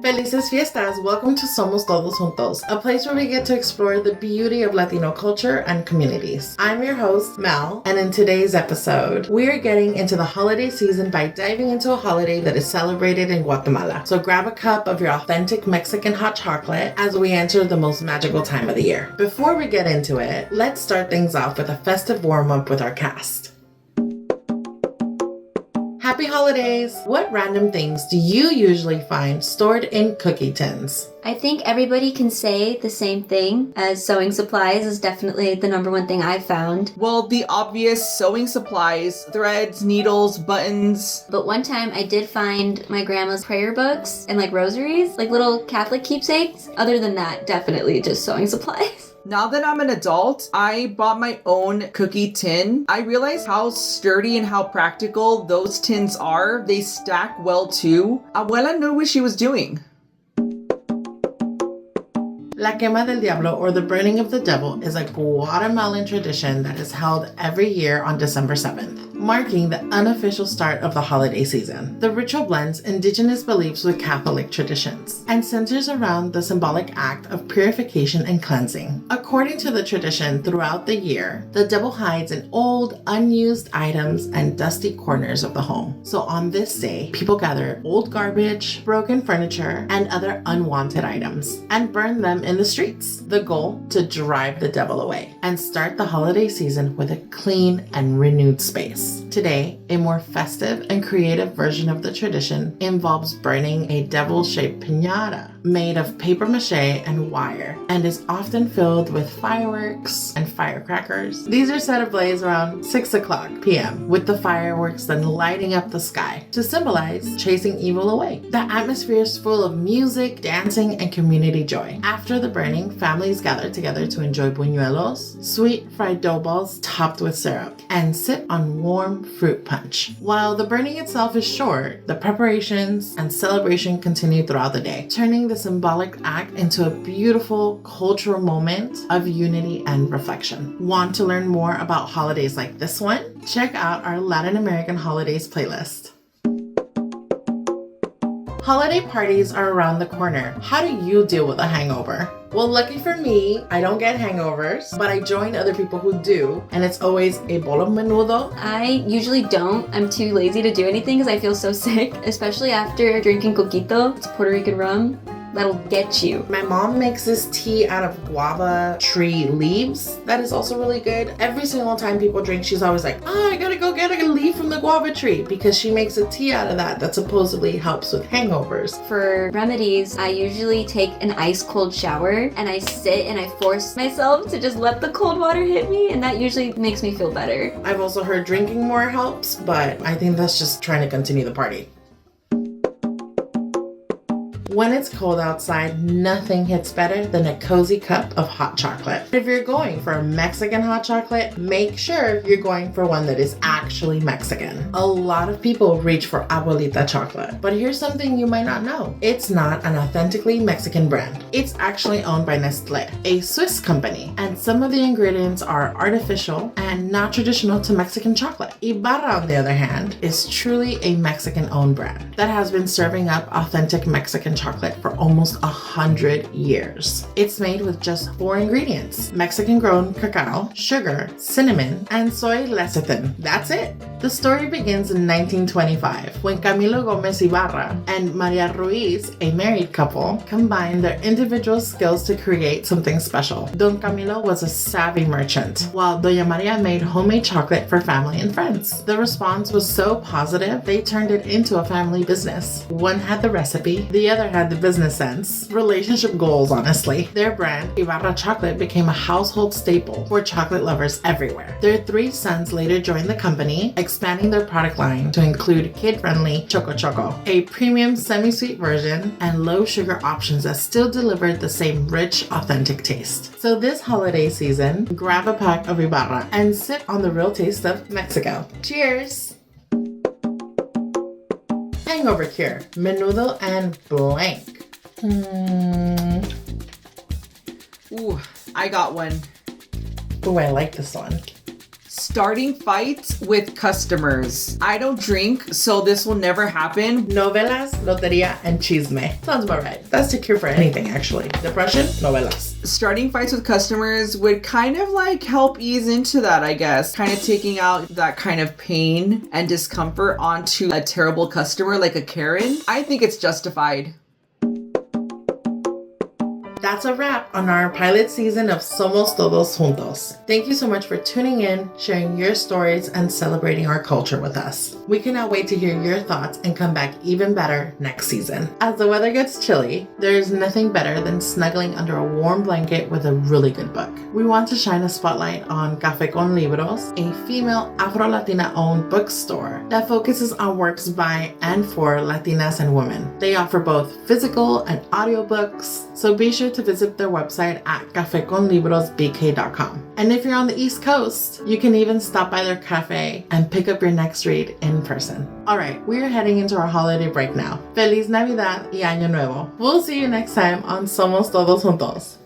Felices fiestas! Welcome to Somos Todos Juntos, a place where we get to explore the beauty of Latino culture and communities. I'm your host, Mel, and in today's episode, we are getting into the holiday season by diving into a holiday that is celebrated in Guatemala. So grab a cup of your authentic Mexican hot chocolate as we enter the most magical time of the year. Before we get into it, let's start things off with a festive warm-up with our cast. Happy holidays! What random things do you usually find stored in cookie tins? I think everybody can say the same thing, as sewing supplies is definitely the number one thing I've found. Well, the obvious sewing supplies, threads, needles, buttons. But one time I did find my grandma's prayer books and rosaries, little Catholic keepsakes. Other than that, definitely just sewing supplies. Now that I'm an adult, I bought my own cookie tin. I realized how sturdy and how practical those tins are. They stack well too. Abuela knew what she was doing. La Quema del Diablo, or the Burning of the Devil, is a Guatemalan tradition that is held every year on December 7th, marking the unofficial start of the holiday season. The ritual blends indigenous beliefs with Catholic traditions and centers around the symbolic act of purification and cleansing. According to the tradition, throughout the year, the devil hides in old, unused items and dusty corners of the home. So on this day, people gather old garbage, broken furniture, and other unwanted items and burn them in the streets. The goal, to drive the devil away and start the holiday season with a clean and renewed space. Today, a more festive and creative version of the tradition involves burning a devil-shaped piñata made of paper mache and wire, and is often filled with fireworks and firecrackers. These are set ablaze around 6 o'clock p.m., with the fireworks then lighting up the sky to symbolize chasing evil away. The atmosphere is full of music, dancing, and community joy. After the burning, families gather together to enjoy buñuelos, sweet fried dough balls topped with syrup, and sip on warm fruit punch. While the burning itself is short, the preparations and celebration continue throughout the day, turning the symbolic act into a beautiful cultural moment of unity and reflection. Want to learn more about holidays like this one? Check out our Latin American holidays playlist. Holiday parties are around the corner. How do you deal with a hangover? Well, lucky for me, I don't get hangovers, but I join other people who do, and it's always a bowl of menudo. I usually don't. I'm too lazy to do anything because I feel so sick, especially after drinking coquito. It's Puerto Rican rum. That'll get you. My mom makes this tea out of guava tree leaves that is also really good. Every single time people drink, she's always like, I gotta go get a leaf from the guava tree, because she makes a tea out of that supposedly helps with hangovers. For remedies, I usually take an ice cold shower and I sit and I force myself to just let the cold water hit me, and that usually makes me feel better. I've also heard drinking more helps, but I think that's just trying to continue the party. When it's cold outside, nothing hits better than a cozy cup of hot chocolate. If you're going for a Mexican hot chocolate, make sure you're going for one that is actually Mexican. A lot of people reach for abuelita chocolate, but here's something you might not know. It's not an authentically Mexican brand. It's actually owned by Nestlé, a Swiss company, and some of the ingredients are artificial and not traditional to Mexican chocolate. Ibarra, on the other hand, is truly a Mexican-owned brand that has been serving up authentic Mexican chocolate for almost 100 years. It's made with just 4 ingredients: Mexican-grown cacao, sugar, cinnamon, and soy lecithin. That's it. The story begins in 1925 when Camilo Gomez Ibarra and Maria Ruiz, a married couple, combined their individual skills to create something special. Don Camilo was a savvy merchant, while Doña Maria made homemade chocolate for family and friends. The response was so positive, they turned it into a family business. One had the recipe, the other had the business sense. Relationship goals, honestly. Their brand, Ibarra Chocolate, became a household staple for chocolate lovers everywhere. Their 3 sons later joined the company, expanding their product line to include kid-friendly Choco Choco, a premium semi-sweet version, and low-sugar options that still delivered the same rich, authentic taste. So this holiday season, grab a pack of Ibarra and sip on the real taste of Mexico. Cheers! Hangover cure, menudo and blank. Ooh, I got one. Ooh, I like this one. Starting fights with customers. I don't drink, so this will never happen. Novelas, loteria, and chisme. Sounds about right. That's the cure for anything, actually. Depression, novelas. Starting fights with customers would kind of like help ease into that, I guess. Kind of taking out that kind of pain and discomfort onto a terrible customer like a Karen. I think it's justified. That's a wrap on our pilot season of Somos Todos Juntos. Thank you so much for tuning in, sharing your stories, and celebrating our culture with us. We cannot wait to hear your thoughts and come back even better next season. As the weather gets chilly, there is nothing better than snuggling under a warm blanket with a really good book. We want to shine a spotlight on Café con Libros, a female Afro-Latina-owned bookstore that focuses on works by and for Latinas and women. They offer both physical and audiobooks, so be sure to visit their website at cafeconlibrosbk.com. And if you're on the East Coast, you can even stop by their cafe and pick up your next read in person. All right, we're heading into our holiday break now. Feliz Navidad y Año Nuevo. We'll see you next time on Somos Todos Juntos.